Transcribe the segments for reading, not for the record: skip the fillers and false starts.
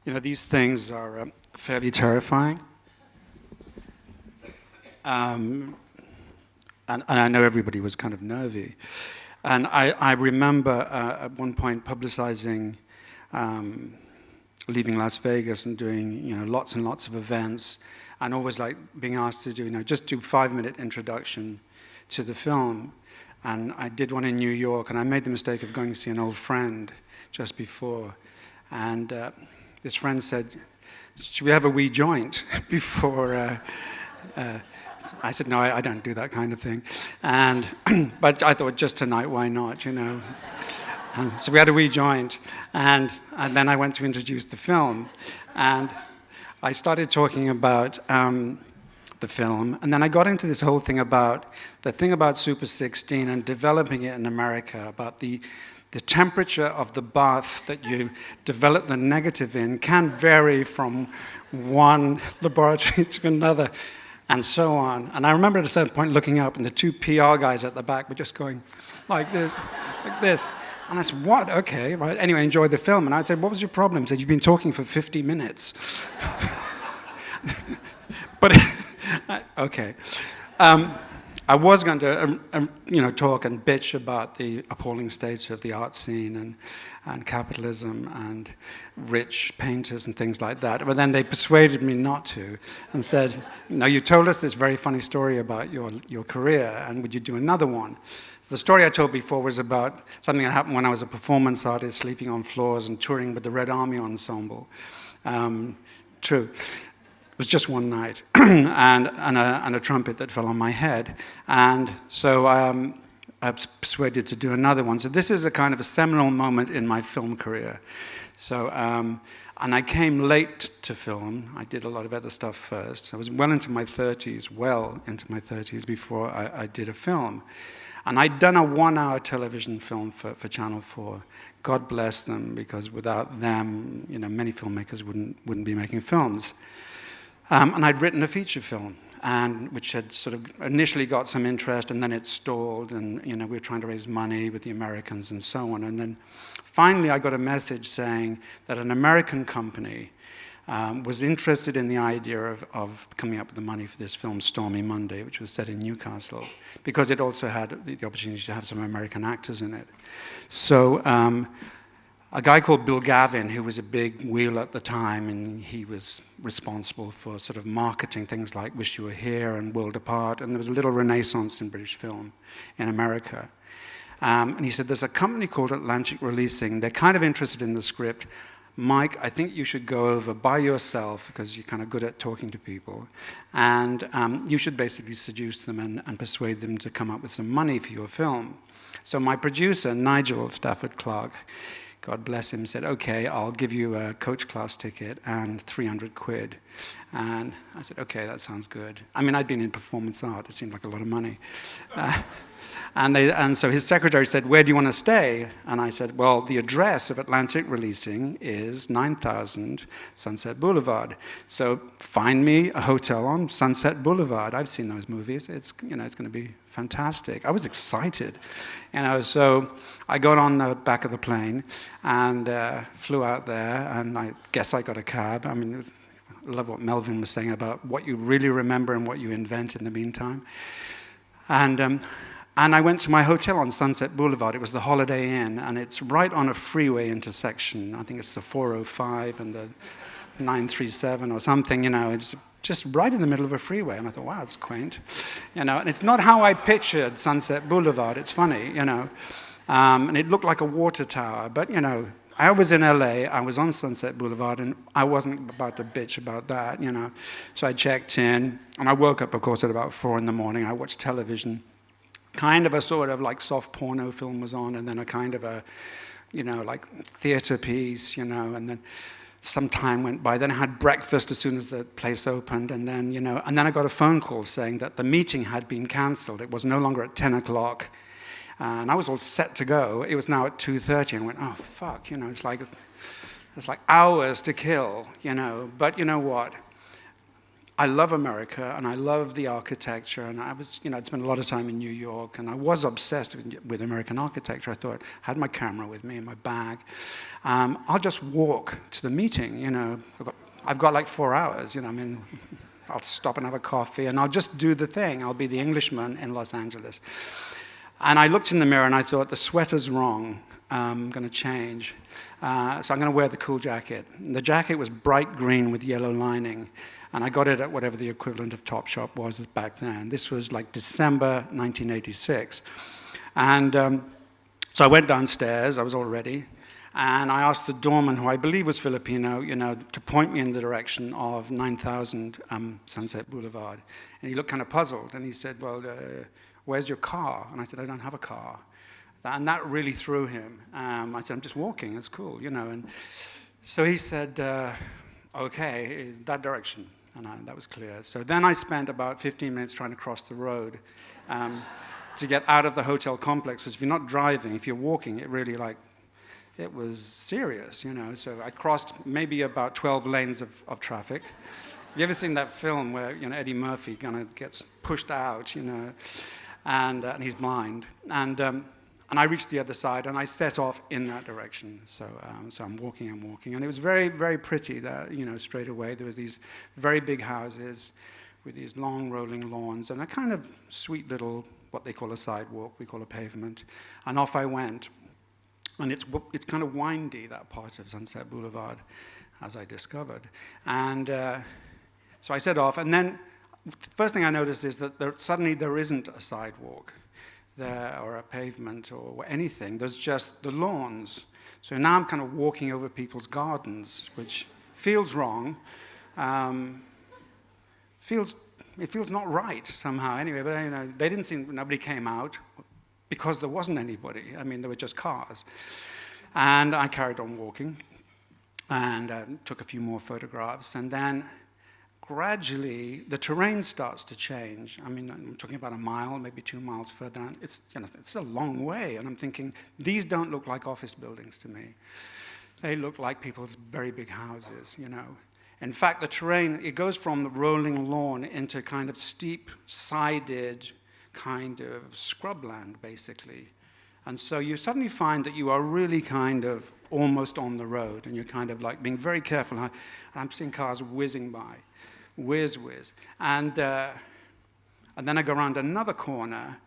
You know, these things are fairly terrifying. And I know everybody was kind of nervy. And I remember at one point publicizing leaving Las Vegas and doing, you know, lots and lots of events, and always like being asked to do, you know, just do 5-minute introduction to the film. And I did one in New York, and I made the mistake of going to see an old friend just before. And this friend said, "Should we have a wee joint before?" I said, "No, I don't do that kind of thing." And but I thought, just tonight, why not, you know? And so we had a wee joint, and then I went to introduce the film, and I started talking about the film, and then I got into this whole thing about the thing about Super 16 and developing it in America, about the temperature of the bath that you develop the negative in can vary from one laboratory to another, and so on. And I remember at a certain point looking up, and the two PR guys at the back were just going like this, like this. And I said, "What? Okay, right." Anyway, I enjoyed the film. And I said, "What was your problem?" He said, "You've been talking for 50 minutes. But, okay. I was going to, you know, talk and bitch about the appalling state of the art scene and capitalism and rich painters and things like that. But then they persuaded me not to and said, "No, you told us this very funny story about your career, and would you do another one?" The story I told before was about something that happened when I was a performance artist, sleeping on floors and touring with the Red Army Ensemble. True. It was just one night, and a trumpet that fell on my head. And so I was persuaded to do another one. So this is a kind of a seminal moment in my film career. So, and I came late to film. I did a lot of other stuff first. I was well into my 30s before I did a film. And I'd done a 1-hour television film for Channel 4. God bless them, because without them, you know, many filmmakers wouldn't be making films. And I'd written a feature film, which had sort of initially got some interest, and then it stalled, and, you know, we were trying to raise money with the Americans and so on. And then finally I got a message saying that an American company was interested in the idea of coming up with the money for this film, Stormy Monday, which was set in Newcastle, because it also had the opportunity to have some American actors in it. So a guy called Bill Gavin, who was a big wheel at the time, and he was responsible for sort of marketing things like Wish You Were Here and World Apart, and there was a little renaissance in British film in America. And he said, "There's a company called Atlantic Releasing. They're kind of interested in the script. Mike, I think you should go over by yourself, because you're kind of good at talking to people, and you should basically seduce them and persuade them to come up with some money for your film." So my producer, Nigel Stafford Clark, God bless him, said, "Okay, I'll give you a coach class ticket and 300 quid. And I said, "Okay, that sounds good." I mean, I'd been in performance art. It seemed like a lot of money. And so his secretary said, "Where do you want to stay?" And I said, "Well, the address of Atlantic Releasing is 9000 Sunset Boulevard. So find me a hotel on Sunset Boulevard." I've seen those movies. It's, you know, it's going to be fantastic. I was excited. You know, so I got on the back of the plane and flew out there, and I guess I got a cab. I mean, I love what Melvin was saying about what you really remember and what you invent in the meantime. And I went to my hotel on Sunset Boulevard. It was the Holiday Inn, and it's right on a freeway intersection. I think it's the 405 and the 937 or something, you know. It's just right in the middle of a freeway. And I thought, wow, it's quaint. You know, and it's not how I pictured Sunset Boulevard. It's funny, you know. And it looked like a water tower. But, you know, I was in LA, I was on Sunset Boulevard, and I wasn't about to bitch about that, you know. So I checked in, and I woke up, of course, at about 4 in the morning. I watched television. Kind of a sort of like soft porno film was on, and then a kind of a, you know, like theater piece, you know, and then some time went by. Then I had breakfast as soon as the place opened, and then, you know, and then I got a phone call saying that the meeting had been cancelled. It was no longer at 10 o'clock, and I was all set to go. It was now at 2:30, and I went, oh, fuck, you know, it's like hours to kill, you know. But you know what? I love America, and I love the architecture, and I was, I'd spent a lot of time in New York, and I was obsessed with American architecture. I thought, I had my camera with me in my bag. I'll just walk to the meeting, I've got like 4 hours, I'll stop and have a coffee, and I'll just do the thing. I'll be the Englishman in Los Angeles. And I looked in the mirror, and I thought, the sweater's wrong. I'm going to change. So I'm going to wear the cool jacket. And the jacket was bright green with yellow lining, and I got it at whatever the equivalent of Topshop was back then. This was like December 1986. And so I went downstairs. I was all ready. And I asked the doorman, who I believe was Filipino, to point me in the direction of 9000 Sunset Boulevard. And he looked kind of puzzled, and he said, well, where's your car? And I said, I don't have a car. And that really threw him. I said, I'm just walking, it's cool, And so he said, okay, that direction. And that was clear. So then I spent about 15 minutes trying to cross the road to get out of the hotel complex. Because if you're not driving, if you're walking, it really it was serious, So I crossed maybe about 12 lanes of traffic. Have you ever seen that film where, Eddie Murphy kind of gets pushed out, and he's blind. And I reached the other side, and I set off in that direction. So I'm walking, and it was very, very pretty. That straight away there was these very big houses with these long rolling lawns and a kind of sweet little what they call a sidewalk, we call a pavement, and off I went. And it's kind of windy, that part of Sunset Boulevard, as I discovered. And so I set off, and then the first thing I noticed is that suddenly there isn't a sidewalk there or a pavement or anything. There's just the lawns. So now I'm kind of walking over people's gardens, which feels wrong. It feels not right somehow. Anyway, but they didn't seem, nobody came out because there wasn't anybody. There were just cars. And I carried on walking and took a few more photographs. And then gradually, the terrain starts to change. I'm talking about a mile, maybe 2 miles further down. It's a long way, and I'm thinking, these don't look like office buildings to me. They look like people's very big houses, In fact, the terrain, it goes from the rolling lawn into kind of steep-sided kind of scrubland, basically. And so you suddenly find that you are really kind of almost on the road, and you're kind of like being very careful. And I'm seeing cars whizzing by. Whiz. And then I go around another corner,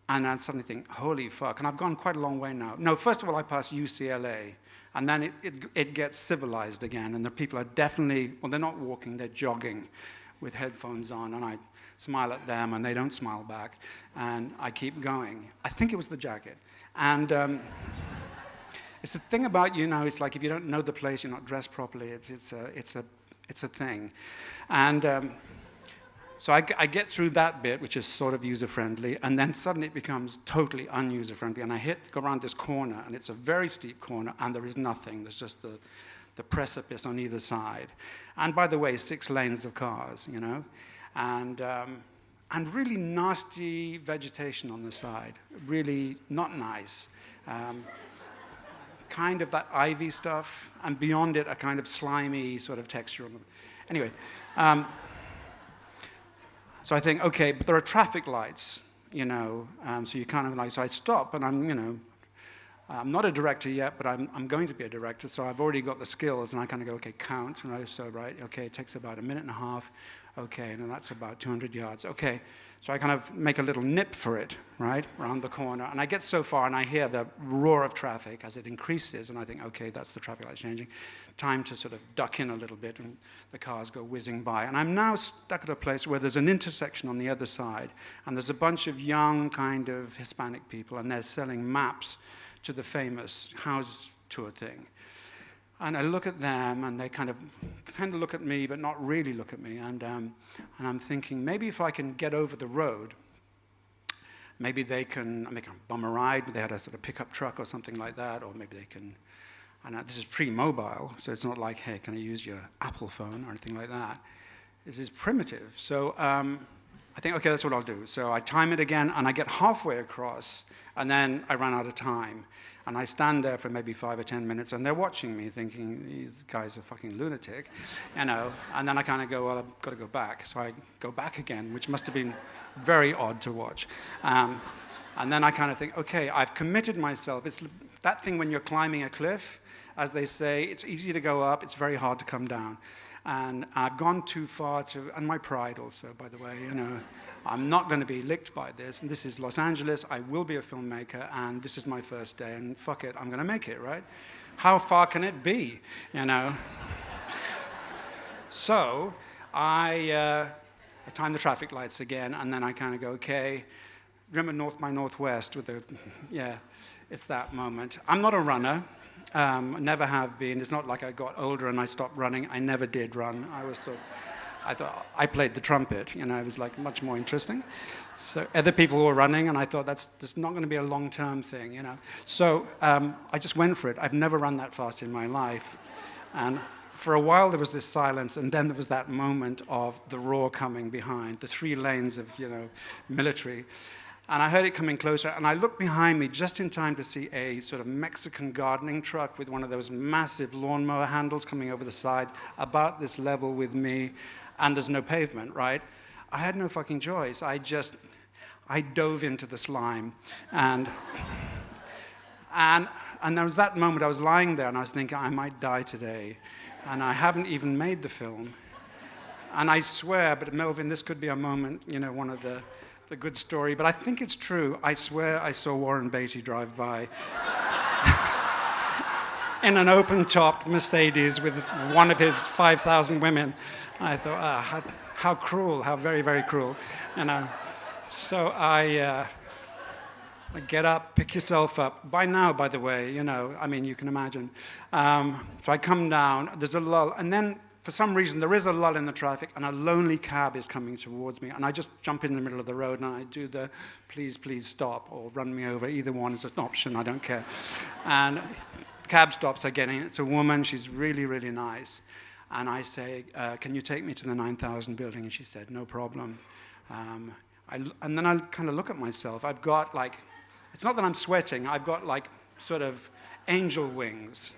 and I suddenly think, holy fuck. And I've gone quite a long way now. No, first of all, I pass UCLA, and then it gets civilized again, and the people are definitely, well, they're not walking, they're jogging with headphones on, and I smile at them, and they don't smile back, and I keep going. I think it was the jacket. And it's a thing about, it's like if you don't know the place, you're not dressed properly, it's a thing. And so I get through that bit, which is sort of user-friendly, and then suddenly it becomes totally un-user-friendly, and I go around this corner, and it's a very steep corner, and there is nothing. There's just the precipice on either side. And by the way, 6 lanes of cars, and really nasty vegetation on the side, really not nice. Kind of that ivy stuff, and beyond it, a kind of slimy sort of texture. Anyway, so I think, okay, but there are traffic lights, so you kind of like, so I stop, and I'm not a director yet, but I'm going to be a director, so I've already got the skills, and I kind of go, okay, count, so right, okay, it takes about 1.5 minutes, okay, and then that's about 200 yards, okay. So I kind of make a little nip for it, right, around the corner, and I get so far, and I hear the roar of traffic as it increases, and I think, okay, that's the traffic lights changing. Time to sort of duck in a little bit, and the cars go whizzing by. And I'm now stuck at a place where there's an intersection on the other side, and there's a bunch of young kind of Hispanic people, and they're selling maps to the famous house tour thing. And I look at them, and they kind of look at me, but not really look at me. And I'm thinking, maybe if I can get over the road, maybe they can bum a ride. They had a sort of pickup truck or something like that, or maybe they can. And this is pre-mobile, so it's not like, hey, can I use your Apple phone or anything like that. This is primitive. So I I think, okay, that's what I'll do. So I time it again, and I get halfway across, and then I run out of time. And I stand there for maybe 5 or 10 minutes, and they're watching me, thinking, these guys are fucking lunatic, you know. And then I kind of go, well, I've got to go back. So I go back again, which must have been very odd to watch. And then I kind of think, okay, I've committed myself. It's that thing when you're climbing a cliff, as they say, it's easy to go up, it's very hard to come down. And I've gone too far and my pride also, by the way, you know. I'm not going to be licked by this, and this is Los Angeles, I will be a filmmaker, and this is my first day, and fuck it, I'm going to make it, right? How far can it be, you know? So I time the traffic lights again, and then I kind of go, okay, remember North by Northwest with the, yeah, it's that moment. I'm not a runner. Never have been. It's not like I got older and I stopped running. I never did run. I thought I played the trumpet. You know, it was like much more interesting. So other people were running, and I thought that's not going to be a long-term thing. You know, so I just went for it. I've never run that fast in my life, and for a while there was this silence, and then there was that moment of the roar coming behind, the 3 lanes of military. And I heard it coming closer, and I looked behind me just in time to see a sort of Mexican gardening truck with one of those massive lawnmower handles coming over the side, about this level with me, and there's no pavement, right? I had no fucking choice. I dove into the slime, and there was that moment. I was lying there, and I was thinking, I might die today, and I haven't even made the film. And I swear, but Melvin, this could be a moment, one of the good story, but I think it's true. I swear I saw Warren Beatty drive by in an open-topped Mercedes with one of his 5,000 women. I thought, how cruel, how very, very cruel. So I get up, pick yourself up. By now, by the way, you can imagine. So I come down, there's a lull, and then for some reason, there is a lull in the traffic, and a lonely cab is coming towards me, and I just jump in the middle of the road, and I do the please, please stop, or run me over. Either one is an option, I don't care. And cab stops, I get in. It's a woman, she's really, really nice. And I say, can you take me to the 9,000 building? And she said, no problem. And then I kind of look at myself. I've got it's not that I'm sweating, I've got sort of angel wings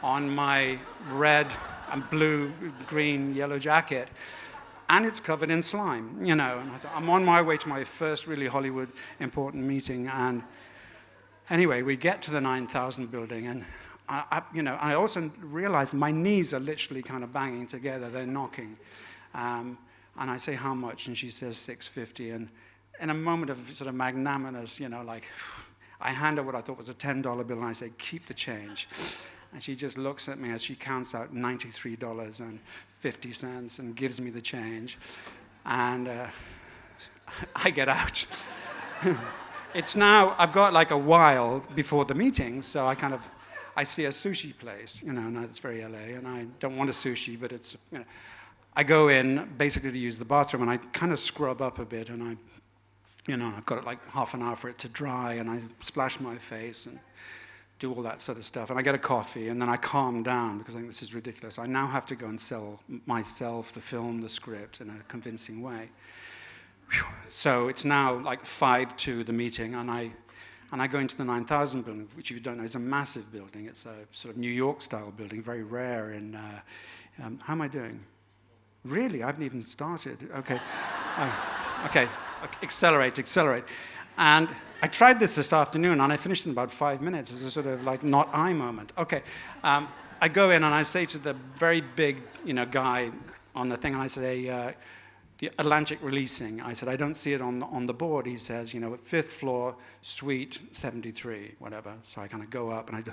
on my red and blue, green, yellow jacket, and it's covered in slime, And I thought, I'm on my way to my first really Hollywood important meeting, and anyway, we get to the 9,000 building, and I also realized my knees are literally kind of banging together, they're knocking, and I say, how much? And she says $650, and in a moment of sort of magnanimous, I hand her what I thought was a $10 bill, and I say, keep the change. And she just looks at me as she counts out $93.50 and gives me the change. And I get out. It's now, I've got a while before the meeting, so I see a sushi place, now it's very LA, and I don't want a sushi, but it's, I go in basically to use the bathroom, and I kind of scrub up a bit, and I've got half an hour for it to dry, and I splash my face, and do all that sort of stuff. And I get a coffee, and then I calm down because I think this is ridiculous. I now have to go and sell myself, the film, the script in a convincing way. Whew. So it's now 5 to the meeting, and I go into the 9,000 building, which if you don't know is a massive building. It's a sort of New York-style building, very rare in... how am I doing? Really? I haven't even started. Okay. Okay. Accelerate. And I tried this afternoon, and I finished in about 5 minutes. It was a sort of not I moment. Okay, I go in, and I say to the very big, guy on the thing, and I say, the Atlantic releasing. I said, I don't see it on the board. He says, 5th floor, suite 73, whatever. So I kind of go up, and I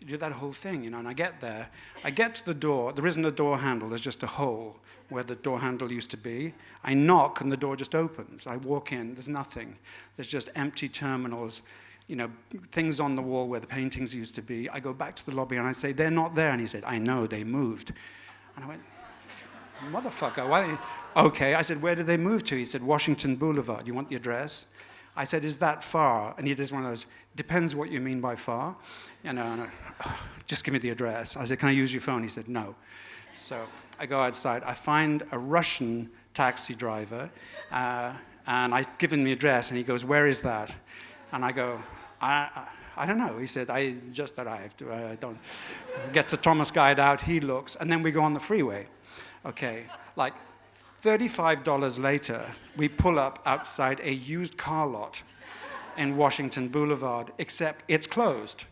do that whole thing, and I get there. I get to the door. There isn't a door handle. There's just a hole where the door handle used to be. I knock, and the door just opens. I walk in. There's nothing. There's just empty terminals, things on the wall where the paintings used to be. I go back to the lobby, and I say, they're not there. And he said, I know, they moved. And I went, motherfucker, why? Okay. I said, where did they move to? He said, Washington Boulevard. You want the address? I said, is that far? And he does one of those, depends what you mean by far. And just give me the address. I said, can I use your phone? He said, no. So I go outside. I find a Russian taxi driver, and I give him the address, and he goes, "Where is that?" And I go, I don't know. He said, "I just arrived." Don't. Gets the Thomas guide out, he looks, and then we go on the freeway. Okay, like $35 later, we pull up outside a used car lot in Washington Boulevard, except it's closed.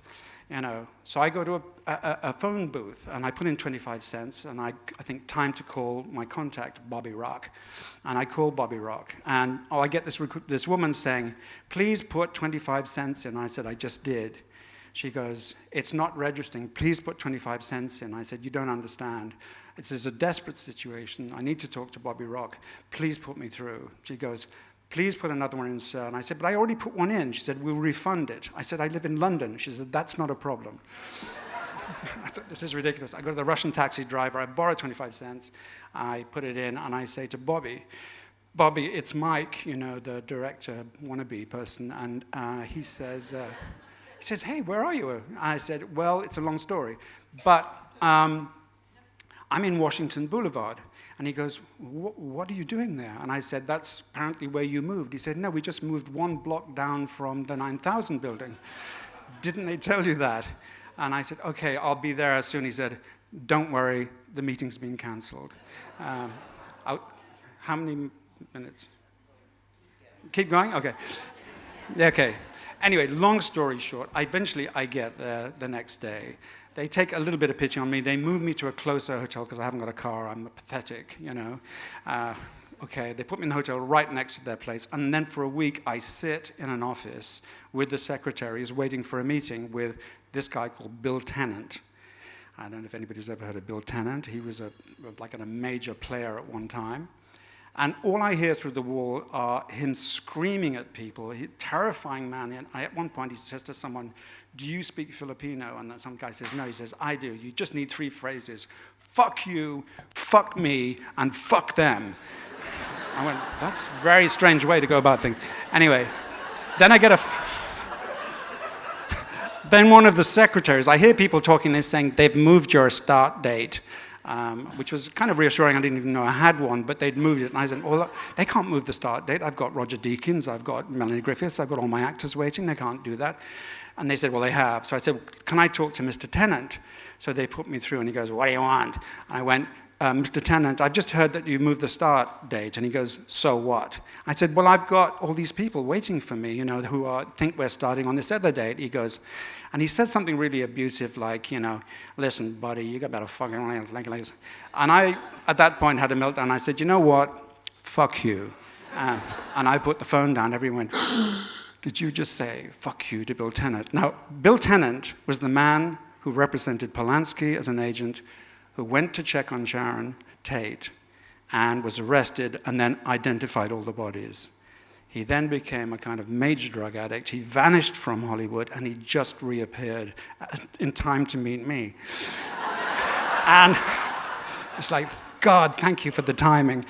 So I go to a phone booth, and I put in 25 cents, and I think time to call my contact, Bobby Rock. And I call Bobby Rock, and I get this woman saying, "Please put 25 cents in." I said, "I just did." She goes, "It's not registering. Please put 25 cents in." I said, "You don't understand. This is a desperate situation. I need to talk to Bobby Rock. Please put me through." She goes, "Please put another one in, sir." And I said, "But I already put one in." She said, "We'll refund it." I said, "I live in London." She said, "That's not a problem." I thought, this is ridiculous. I go to the Russian taxi driver, I borrow 25 cents, I put it in, and I say to Bobby, "Bobby, it's Mike, the director, wannabe person." And he says, "Hey, where are you?" I said, "Well, it's a long story, but I'm in Washington Boulevard." And he goes, "What are you doing there?" And I said, "That's apparently where you moved." He said, "No, we just moved one block down from the 9000 building." "Didn't they tell you that?" And I said, "Okay, I'll be there soon." He said, "Don't worry, the meeting's been cancelled." How many minutes? Keep going? Okay. Okay. Anyway, long story short, eventually I get there the next day. They take a little bit of pity on me. They move me to a closer hotel because I haven't got a car. I'm pathetic, Okay, they put me in a hotel right next to their place. And then for a week, I sit in an office with the secretaries waiting for a meeting with this guy called Bill Tennant. I don't know if anybody's ever heard of Bill Tennant. He was a major player at one time. And all I hear through the wall are him screaming at people. Terrifying man. And at one point, he says to someone, "Do you speak Filipino?" And then some guy says, "No." He says, "I do. You just need 3 phrases. Fuck you, fuck me, and fuck them." I went, that's a very strange way to go about things. Anyway, then I get then one of the secretaries, I hear people talking this saying, "They've moved your start date." Which was kind of reassuring. I didn't even know I had one, but they'd moved it. And I said, "Well, they can't move the start date. I've got Roger Deakins, I've got Melanie Griffiths, I've got all my actors waiting. They can't do that." And they said, "Well, they have." So I said, "Can I talk to Mr. Tennant?" So they put me through, and he goes, "What do you want?" And I went, "Mr. Tennant, I've just heard that you've moved the start date." And he goes, "So what?" I said, "Well, I've got all these people waiting for me, who think we're starting on this other date." He goes, and he said something really abusive, like, "Listen, buddy, you got better fucking like this." And I, at that point, had a meltdown. I said, "You know what? Fuck you." And I put the phone down. Everyone went, "Did you just say fuck you to Bill Tennant?" Now, Bill Tennant was the man who represented Polanski as an agent, who went to check on Sharon Tate and was arrested and then identified all the bodies. He then became a kind of major drug addict. He vanished from Hollywood, and he just reappeared in time to meet me. And it's like, God, thank you for the timing.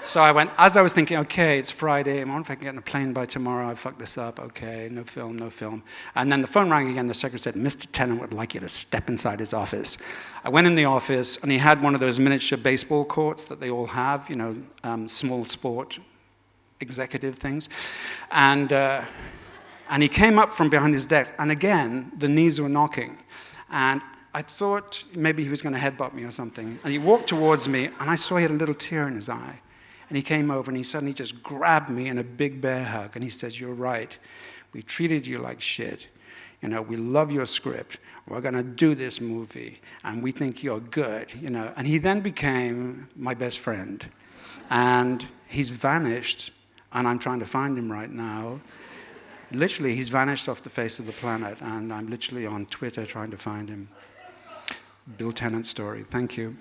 So I went, as I was thinking, okay, it's Friday, I wonder if I can get on a plane by tomorrow, I fucked this up, okay, no film, no film. And then the phone rang again, the secretary said, "Mr. Tennant would like you to step inside his office." I went in the office, and he had one of those miniature baseball courts that they all have, small sport executive things. And he came up from behind his desk, and again, the knees were knocking. And I thought maybe he was going to headbutt me or something. And he walked towards me, and I saw he had a little tear in his eye. And he came over, and he suddenly just grabbed me in a big bear hug, and he says, "You're right. We treated you like shit. We love your script. We're going to do this movie, and we think you're good." And he then became my best friend. And he's vanished, and I'm trying to find him right now. Literally, he's vanished off the face of the planet, and I'm literally on Twitter trying to find him. Bill Tennant story. Thank you.